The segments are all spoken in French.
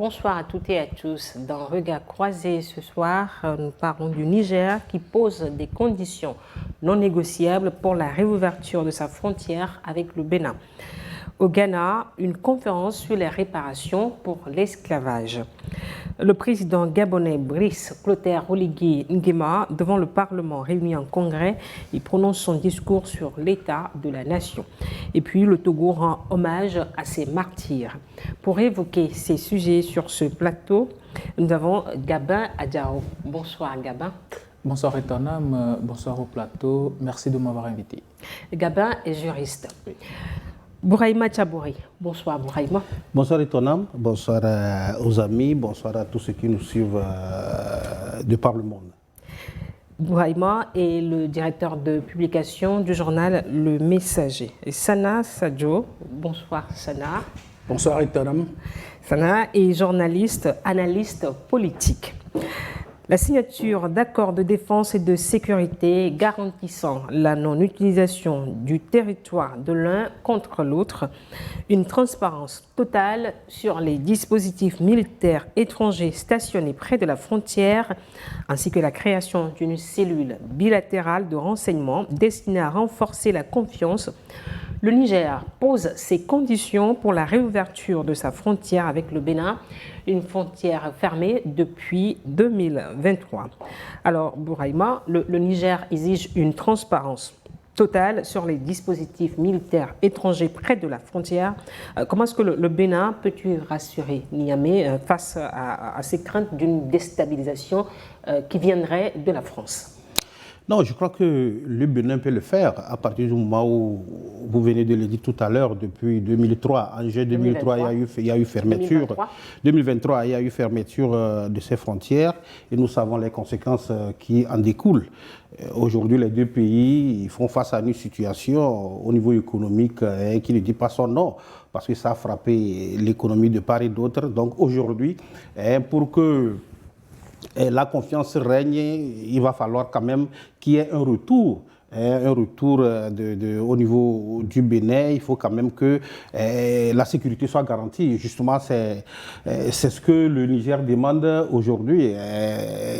Bonsoir à toutes et à tous. Dans Regard croisé ce soir, nous parlons du Niger qui pose des conditions non négociables pour la réouverture de sa frontière avec le Bénin. Au Ghana, une conférence sur les réparations pour l'esclavage. Le président gabonais Brice Clotaire Oligui Nguema, devant le Parlement réuni en congrès, il prononce son discours sur l'état de la nation. Et puis le Togo rend hommage à ses martyrs. Pour évoquer ces sujets sur ce plateau, nous avons Gabin Adjao. Bonsoir Gabin. Bonsoir Etonam, bonsoir au plateau. Merci de m'avoir invité. Gabin est juriste. Bouraïma Tchabouri. Bonsoir Bouraïma. Bonsoir Etonam, bonsoir aux amis, bonsoir à tous ceux qui nous suivent de par le monde. Bouraïma est le directeur de publication du journal Le Messager. Et Sana Sadjo. Bonsoir Sana. Bonsoir Etonam. Sana est journaliste, analyste politique. La signature d'accords de défense et de sécurité garantissant la non-utilisation du territoire de l'un contre l'autre, une transparence totale sur les dispositifs militaires étrangers stationnés près de la frontière, ainsi que la création d'une cellule bilatérale de renseignement destinée à renforcer la confiance. Le Niger pose ses conditions pour la réouverture de sa frontière avec le Bénin, une frontière fermée depuis 2023. Alors, Bouraïma, le Niger exige une transparence totale sur les dispositifs militaires étrangers près de la frontière. Comment est-ce que le Bénin peut-il rassurer Niamey face à ces craintes d'une déstabilisation qui viendrait de la France ? Non, je crois que le Bénin peut le faire à partir du moment où vous venez de le dire tout à l'heure, depuis 2003. En juillet 2003, il y a eu fermeture. 2023, il y a eu fermeture de ces frontières et nous savons les conséquences qui en découlent. Aujourd'hui, les deux pays font face à une situation au niveau économique qui ne dit pas son nom, parce que ça a frappé l'économie de part et d'autre. Donc aujourd'hui, pour que la confiance règne, il va falloir quand même qu'il y ait un retour au niveau du Bénin. Il faut quand même que la sécurité soit garantie. Justement, c'est ce que le Niger demande aujourd'hui.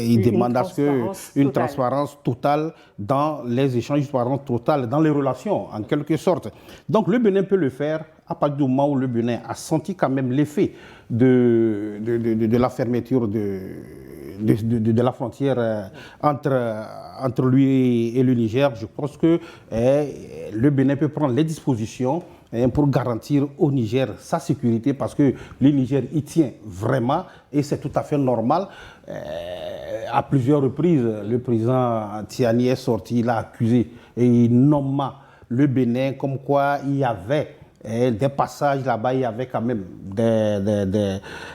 Il demande à ce qu'une transparence totale dans les échanges, une transparence totale dans les relations, en quelque sorte. Donc le Bénin peut le faire à partir du moment où le Bénin a senti quand même l'effet de la fermeture de la frontière entre lui et le Niger. Je pense que le Bénin peut prendre les dispositions pour garantir au Niger sa sécurité, parce que le Niger y tient vraiment et c'est tout à fait normal. À plusieurs reprises, le président Tiani est sorti, il a accusé et il nomma le Bénin comme quoi il y avait des passages là-bas, il y avait quand même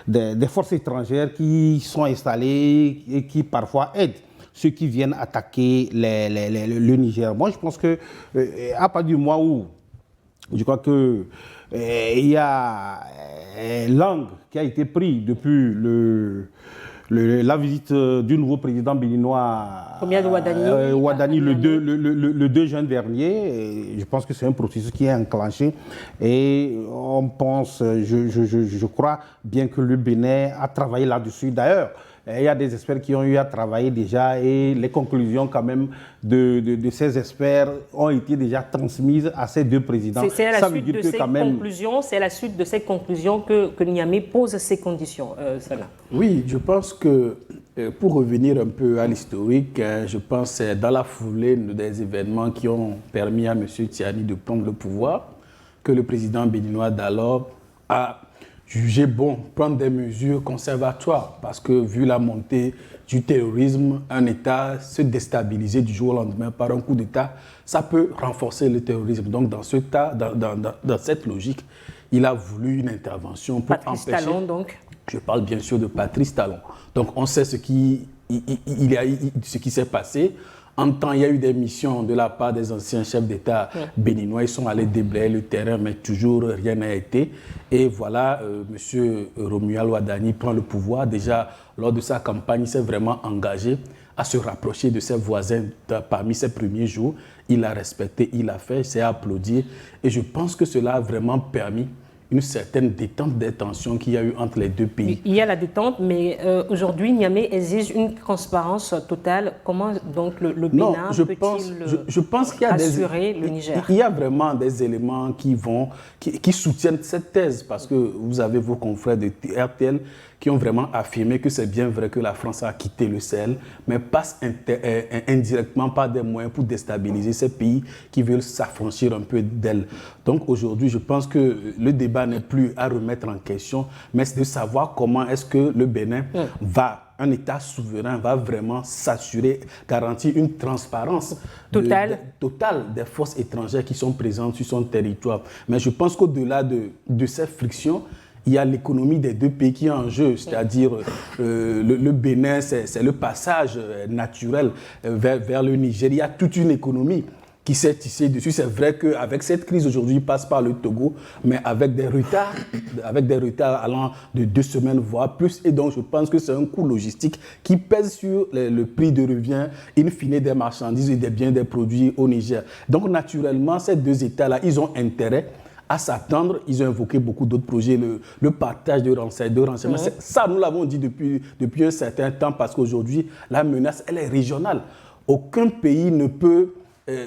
des forces étrangères qui sont installées et qui parfois aident ceux qui viennent attaquer le Niger. Moi, je pense que à partir du mois où je crois que il y a l'angle qui a été pris depuis la visite du nouveau président béninois Ouadani le 2 juin dernier. Et je pense que c'est un processus qui est enclenché et on pense, je crois bien que le Bénin a travaillé là-dessus. D'ailleurs, il y a des experts qui ont eu à travailler déjà et les conclusions quand même de ces experts ont été déjà transmises à ces deux présidents. C'est à la suite de ces conclusions que Niamey pose ses conditions, Salah. Oui, je pense que pour revenir un peu à l'historique, je pense que c'est dans la foulée des événements qui ont permis à M. Tiani de prendre le pouvoir que le président béninois d'alors a jugé bon prendre des mesures conservatoires, parce que vu la montée du terrorisme, un État se déstabiliser du jour au lendemain par un coup d'État, ça peut renforcer le terrorisme. Donc dans cette logique, il a voulu une intervention pour Patrice empêcher... Talon, donc. Je parle bien sûr de Patrice Talon. Donc on sait ce qui s'est passé. En temps, il y a eu des missions de la part des anciens chefs d'État béninois. Ils sont allés déblayer le terrain, mais toujours rien n'a été. Et voilà, M. Romuald Ouadani prend le pouvoir. Déjà, lors de sa campagne, il s'est vraiment engagé à se rapprocher de ses voisins parmi ses premiers jours. Il a respecté, il a fait, c'est à applaudir. Et je pense que cela a vraiment permis une certaine détente des tensions qu'il y a eu entre les deux pays. Il y a la détente, mais aujourd'hui, Niamey exige une transparence totale. Comment donc le Bénin je pense qu'il y a assurer le Niger? Il y a vraiment des éléments qui soutiennent cette thèse, parce que vous avez vos confrères de RTL qui ont vraiment affirmé que c'est bien vrai que la France a quitté le Sahel, mais passe indirectement par des moyens pour déstabiliser ces pays qui veulent s'affranchir un peu d'elle. Donc aujourd'hui, je pense que le débat n'est plus à remettre en question, mais c'est de savoir comment est-ce que le Bénin un État souverain va vraiment s'assurer, garantir une transparence totale des forces étrangères qui sont présentes sur son territoire. Mais je pense qu'au-delà de ces frictions, il y a l'économie des deux pays qui est en jeu, c'est-à-dire le Bénin, c'est le passage naturel vers le Niger. Il y a toute une économie qui s'est tissée dessus. C'est vrai qu'avec cette crise aujourd'hui, il passe par le Togo, mais avec des retards allant de 2 semaines, voire plus. Et donc, je pense que c'est un coût logistique qui pèse sur le prix de revient in fine des marchandises et des biens, des produits au Niger. Donc, naturellement, ces deux États-là, ils ont intérêt à s'attendre. Ils ont évoqué beaucoup d'autres projets, le partage de renseignements. Ça, nous l'avons dit depuis un certain temps, parce qu'aujourd'hui, la menace, elle est régionale. Aucun pays ne peut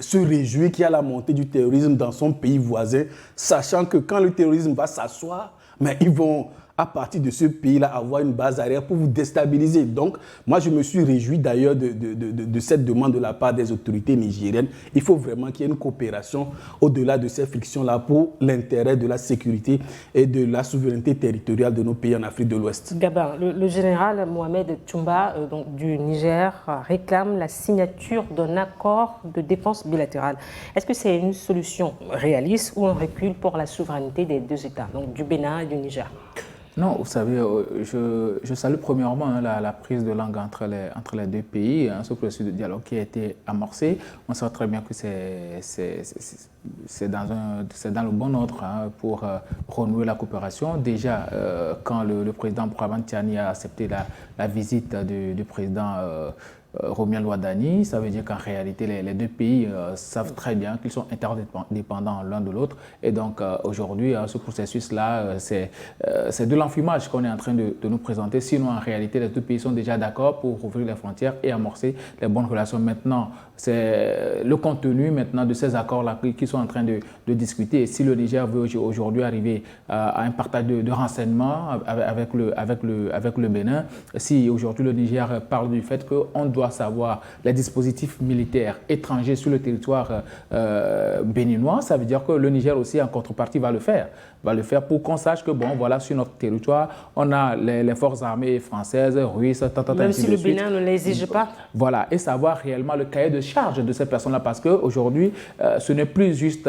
se réjouir qu'il y a la montée du terrorisme dans son pays voisin, sachant que quand le terrorisme va s'asseoir, mais ils vont, à partir de ce pays-là, avoir une base arrière pour vous déstabiliser. Donc, moi, je me suis réjoui d'ailleurs de cette demande de la part des autorités nigériennes. Il faut vraiment qu'il y ait une coopération au-delà de ces frictions-là pour l'intérêt de la sécurité et de la souveraineté territoriale de nos pays en Afrique de l'Ouest. Gabin, le général Mohamed Toumba du Niger réclame la signature d'un accord de défense bilatérale. Est-ce que c'est une solution réaliste ou un recul pour la souveraineté des deux États, donc du Bénin et du Niger? Non, vous savez, je salue premièrement la prise de langue entre les deux pays, ce processus de dialogue qui a été amorcé. On sait très bien que c'est dans le bon ordre pour renouer la coopération. Déjà, quand le président Bourama Tiani a accepté la visite du président Romuald Wadani, ça veut dire qu'en réalité, les deux pays savent très bien qu'ils sont interdépendants l'un de l'autre. Et donc, aujourd'hui, ce processus-là, c'est de l'enfumage qu'on est en train de nous présenter. Sinon, en réalité, les deux pays sont déjà d'accord pour ouvrir les frontières et amorcer les bonnes relations. Maintenant, c'est le contenu maintenant de ces accords-là qui sont en train de discuter. Et si le Niger veut aujourd'hui arriver à un partage de renseignements avec le Bénin, si aujourd'hui le Niger parle du fait qu'on doit savoir les dispositifs militaires étrangers sur le territoire béninois, ça veut dire que le Niger aussi en contrepartie va le faire pour qu'on sache que bon, voilà, sur notre territoire, on a les forces armées françaises, russes, même si le Bénin ne l'exige pas. Voilà, et savoir réellement le cahier de charge de ces personnes-là, parce qu'aujourd'hui, ce n'est plus juste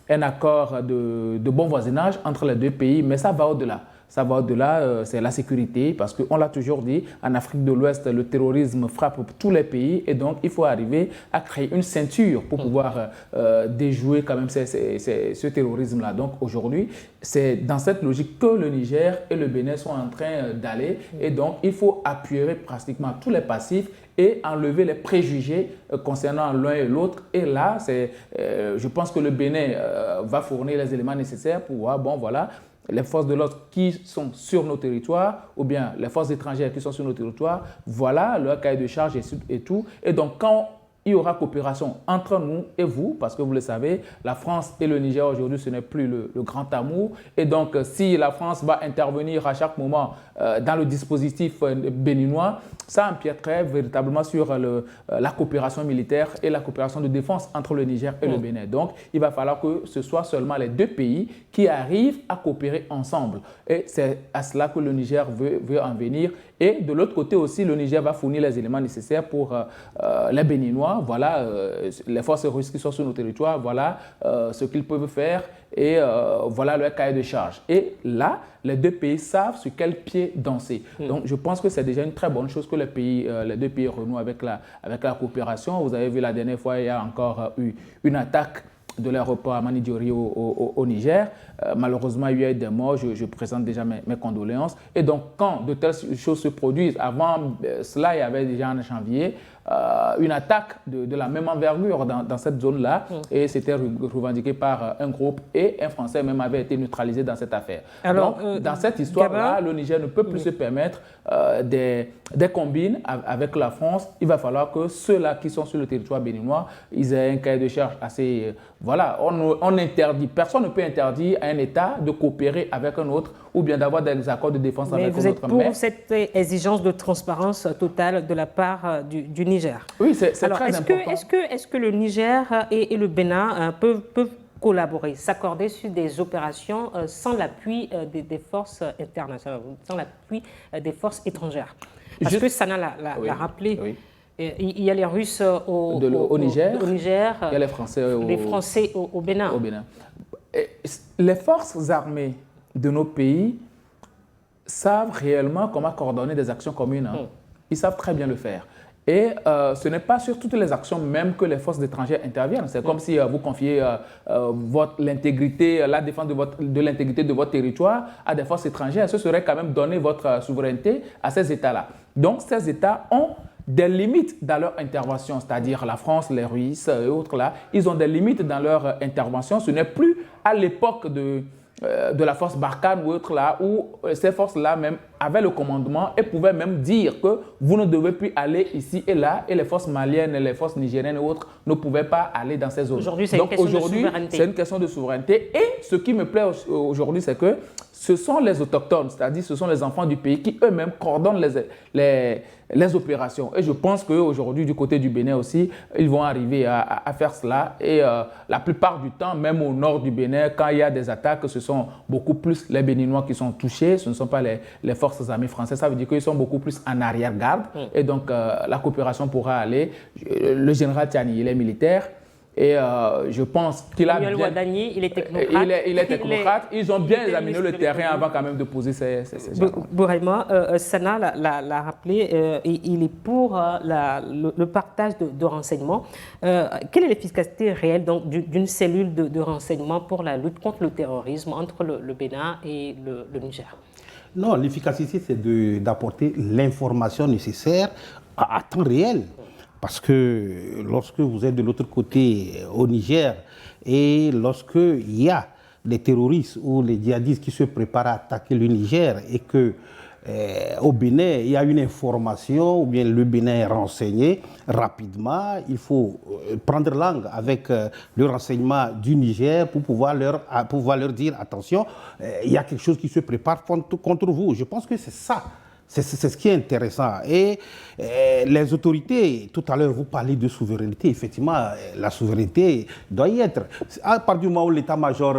un accord de bon voisinage entre les deux pays, mais ça va au-delà. Ça va au-delà, c'est la sécurité, parce qu'on l'a toujours dit, en Afrique de l'Ouest, le terrorisme frappe tous les pays, et donc il faut arriver à créer une ceinture pour pouvoir déjouer quand même ce terrorisme-là. Donc aujourd'hui, c'est dans cette logique que le Niger et le Bénin sont en train d'aller, et donc il faut appuyer pratiquement tous les passifs et enlever les préjugés concernant l'un et l'autre. Et là, je pense que le Bénin va fournir les éléments nécessaires pour voir, bon voilà, les forces de l'ordre qui sont sur nos territoires ou bien les forces étrangères qui sont sur nos territoires, voilà leur cahier de charge et tout. Et donc, quand il y aura coopération entre nous et vous, parce que vous le savez, la France et le Niger aujourd'hui, ce n'est plus le grand amour. Et donc, si la France va intervenir à chaque moment dans le dispositif béninois, ça empiéterait véritablement sur la coopération militaire et la coopération de défense entre le Niger et le Bénin. Donc, il va falloir que ce soit seulement les deux pays qui arrivent à coopérer ensemble. Et c'est à cela que le Niger veut en venir. Et de l'autre côté aussi, le Niger va fournir les éléments nécessaires pour les Béninois. Voilà les forces russes qui sont sur nos territoires, voilà ce qu'ils peuvent faire et voilà leur cahier de charge. Et là, les deux pays savent sur quel pied danser. Donc, je pense que c'est déjà une très bonne chose que les deux pays renouent avec la coopération. Vous avez vu la dernière fois, il y a encore eu une attaque de l'aéroport à Manidiori au Niger. Malheureusement, il y a eu des morts. Je présente déjà mes condoléances. Et donc, quand de telles choses se produisent, avant cela, il y avait déjà en janvier une attaque de la même envergure dans cette zone-là et c'était revendiqué par un groupe et un Français même avait été neutralisé dans cette affaire. Alors, donc, dans cette histoire-là, le Niger ne peut plus se permettre des combines avec la France. Il va falloir que ceux-là qui sont sur le territoire béninois, ils aient un cahier de charge assez... voilà, on interdit, personne ne peut interdire à un État de coopérer avec un autre ou bien d'avoir des accords de défense avec un autre. Mais vous êtes pour cette exigence de transparence totale de la part du Niger? Oui, c'est très important. Est-ce que le Niger et le Bénin peuvent collaborer, s'accorder sur des opérations sans l'appui des forces internationales, sans l'appui des forces étrangères? Parce que Sana l'a rappelé. Oui. Il y a les Russes au Niger, il y a les Français au Bénin. Les forces armées de nos pays savent réellement comment coordonner des actions communes. Ils savent très bien le faire. Et ce n'est pas sur toutes les actions même que les forces étrangères interviennent. C'est comme si vous confiez l'intégrité, la défense de l'intégrité de votre territoire à des forces étrangères. Ce serait quand même donner votre souveraineté à ces États-là. Donc ces États ont des limites dans leur intervention, c'est-à-dire la France, les Russes et autres là, ils ont des limites dans leur intervention. Ce n'est plus à l'époque de la force Barkhane ou autre là, où ces forces-là même avaient le commandement et pouvaient même dire que vous ne devez plus aller ici et là, et les forces maliennes, les forces nigériennes et autres ne pouvaient pas aller dans ces zones. Aujourd'hui, c'est une question de souveraineté. C'est une question de souveraineté. Et ce qui me plaît aujourd'hui, c'est que ce sont les autochtones, c'est-à-dire ce sont les enfants du pays qui eux-mêmes coordonnent les opérations. Et je pense qu'aujourd'hui, du côté du Bénin aussi, ils vont arriver à faire cela. Et la plupart du temps, même au nord du Bénin, quand il y a des attaques, ce sont beaucoup plus les Béninois qui sont touchés, ce ne sont pas les forces armées françaises. Ça veut dire qu'ils sont beaucoup plus en arrière-garde. Et donc, la coopération pourra aller. Le général Tiani, il est militaire. Et je pense qu'il a bien... Wadani, il est technocrate. Il est technocrate. Ils ont bien examiné le terrain avant quand même de poser ces Bourema, Sana l'a rappelé, il est pour le partage de renseignements. Quelle est l'efficacité réelle d'une cellule de renseignement pour la lutte contre le terrorisme entre le Bénin et le Niger? Non, l'efficacité, c'est d'apporter l'information nécessaire à temps réel. Parce que lorsque vous êtes de l'autre côté au Niger et lorsqu'il y a des terroristes ou les djihadistes qui se préparent à attaquer le Niger et que au Bénin, il y a une information ou bien le Bénin est renseigné rapidement, il faut prendre langue avec le renseignement du Niger pour pouvoir leur dire attention, il y a quelque chose qui se prépare contre vous. Je pense que c'est ça. C'est ce qui est intéressant. Et les autorités, tout à l'heure, vous parlez de souveraineté. Effectivement, la souveraineté doit y être. À partir du moment où l'état-major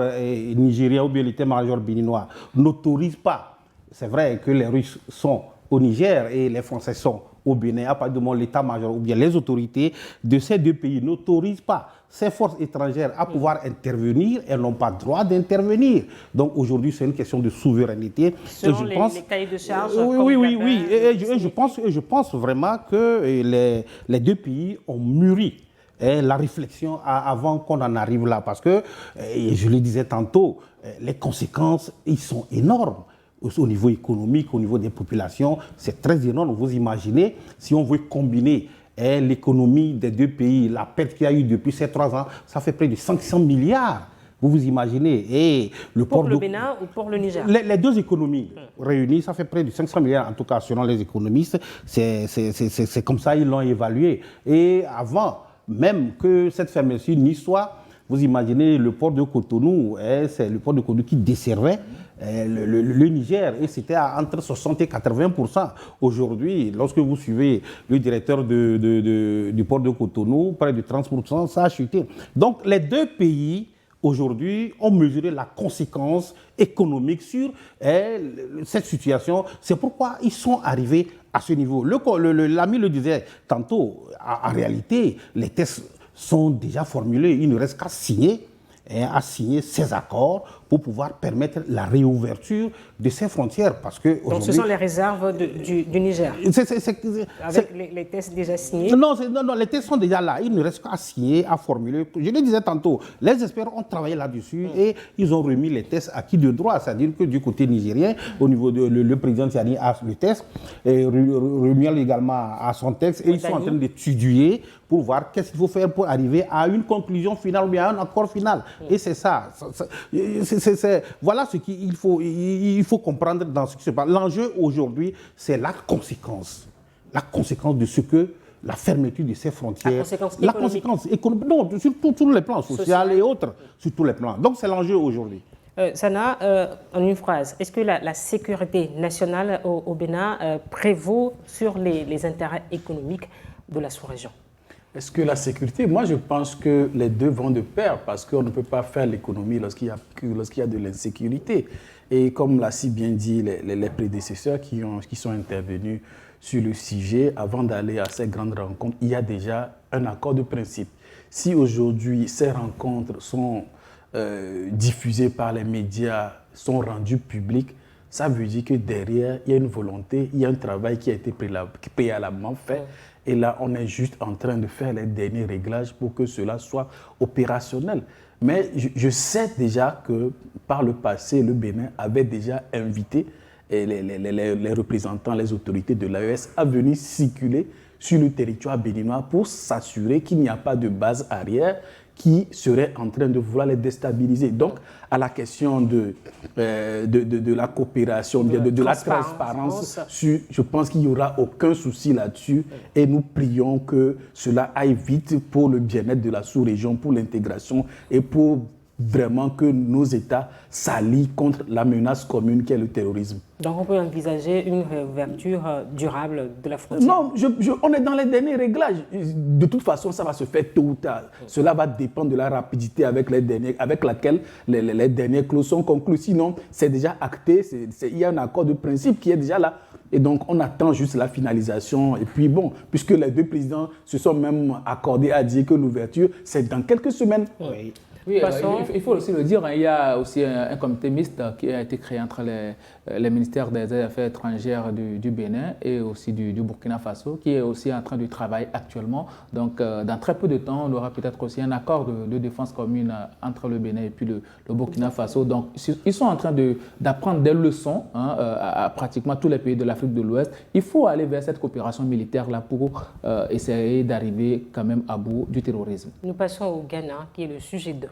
nigérien ou bien l'état-major béninois n'autorise pas, c'est vrai que les Russes sont au Niger et les Français sont au Bénin, à partir du moment où l'état-major ou bien les autorités de ces deux pays n'autorisent pas ces forces étrangères à pouvoir intervenir, elles n'ont pas le droit d'intervenir. Donc aujourd'hui, c'est une question de souveraineté. Selon les cahiers de charge. Oui. Et je pense vraiment que les deux pays ont mûri la réflexion avant qu'on en arrive là. Parce que, je le disais tantôt, les conséquences, ils sont énormes. Au niveau économique, au niveau des populations, c'est très énorme. Vous imaginez, si on veut combiner l'économie des deux pays, la perte qu'il y a eu depuis ces 3 ans, ça fait près de 500 milliards. Vous imaginez. Et pour le Bénin ou pour le Niger? Les deux économies réunies, ça fait près de 500 milliards, en tout cas selon les économistes. C'est comme ça ils l'ont évalué. Et avant même que cette fermeture n'y soit, vous imaginez le port de Cotonou, c'est le port de Cotonou qui desservait le Niger, et c'était entre 60 et 80%. Aujourd'hui, lorsque vous suivez le directeur du port de Cotonou, près de 30%, ça a chuté. Donc les deux pays, aujourd'hui, ont mesuré la conséquence économique sur cette situation. C'est pourquoi ils sont arrivés à ce niveau. L'ami le disait tantôt, en réalité, les tests sont déjà formulés. Il ne reste qu'à signer ces accords pour pouvoir permettre la réouverture de ces frontières. Parce que donc ce sont les réserves du Niger, avec les tests déjà signés? Non, les tests sont déjà là. Il ne reste qu'à signer, à formuler. Je le disais tantôt, les experts ont travaillé là-dessus et ils ont remis les tests acquis de droit. C'est-à-dire que du côté nigérien, au niveau de le président Tiani a le test, et Rumiel également a son texte, et ils sont en train d'étudier pour voir qu'est-ce qu'il faut faire pour arriver à une conclusion finale ou bien à un accord final. Et c'est ça. Voilà ce qu'il faut, il faut comprendre dans ce qui se passe. L'enjeu aujourd'hui, c'est la conséquence. La conséquence de ce que la fermeture de ces frontières. La conséquence économique. Non, sur tous les plans, social et autres, sur tous les plans. Donc c'est l'enjeu aujourd'hui. Sana, en une phrase, est-ce que la sécurité nationale au Bénin prévaut sur les intérêts économiques de la sous-région? Est-ce que la sécurité, moi je pense que les deux vont de pair parce qu'on ne peut pas faire l'économie lorsqu'il y a de l'insécurité. Et comme l'a si bien dit les prédécesseurs qui sont intervenus sur le sujet, avant d'aller à ces grandes rencontres, il y a déjà un accord de principe. Si aujourd'hui ces rencontres sont diffusées par les médias, sont rendues publiques, ça veut dire que derrière, il y a une volonté, il y a un travail qui a été préalablement fait. Et là, on est juste en train de faire les derniers réglages pour que cela soit opérationnel. Mais je sais déjà que par le passé, le Bénin avait déjà invité les représentants, les autorités de l'AES à venir circuler sur le territoire béninois pour s'assurer qu'il n'y a pas de base arrière qui serait en train de vouloir les déstabiliser. Donc, à la question de la coopération, de la transparence, je pense qu'il n'y aura aucun souci là-dessus et nous prions que cela aille vite pour le bien-être de la sous-région, pour l'intégration et pour vraiment que nos États s'allient contre la menace commune qu'est le terrorisme. Donc on peut envisager une réouverture durable de la frontière? Non, on est dans les derniers réglages. De toute façon, ça va se faire tôt ou tard. Cela va dépendre de la rapidité avec laquelle les dernières clauses sont conclues. Sinon, c'est déjà acté, il y a un accord de principe qui est déjà là. Et donc, on attend juste la finalisation. Et puis bon, puisque les deux présidents se sont même accordés à dire que l'ouverture, c'est dans quelques semaines. Oui. Oui, il faut aussi le dire, il y a aussi un comité mixte qui a été créé entre les ministères des Affaires étrangères du Bénin et aussi du Burkina Faso, qui est aussi en train de travailler actuellement. Donc, dans très peu de temps, on aura peut-être aussi un accord de défense commune entre le Bénin et puis le Burkina Faso. Donc, ils sont en train d'apprendre des leçons à pratiquement tous les pays de l'Afrique de l'Ouest. Il faut aller vers cette coopération militaire-là pour essayer d'arriver quand même à bout du terrorisme. Nous passons au Ghana, qui est le sujet 2.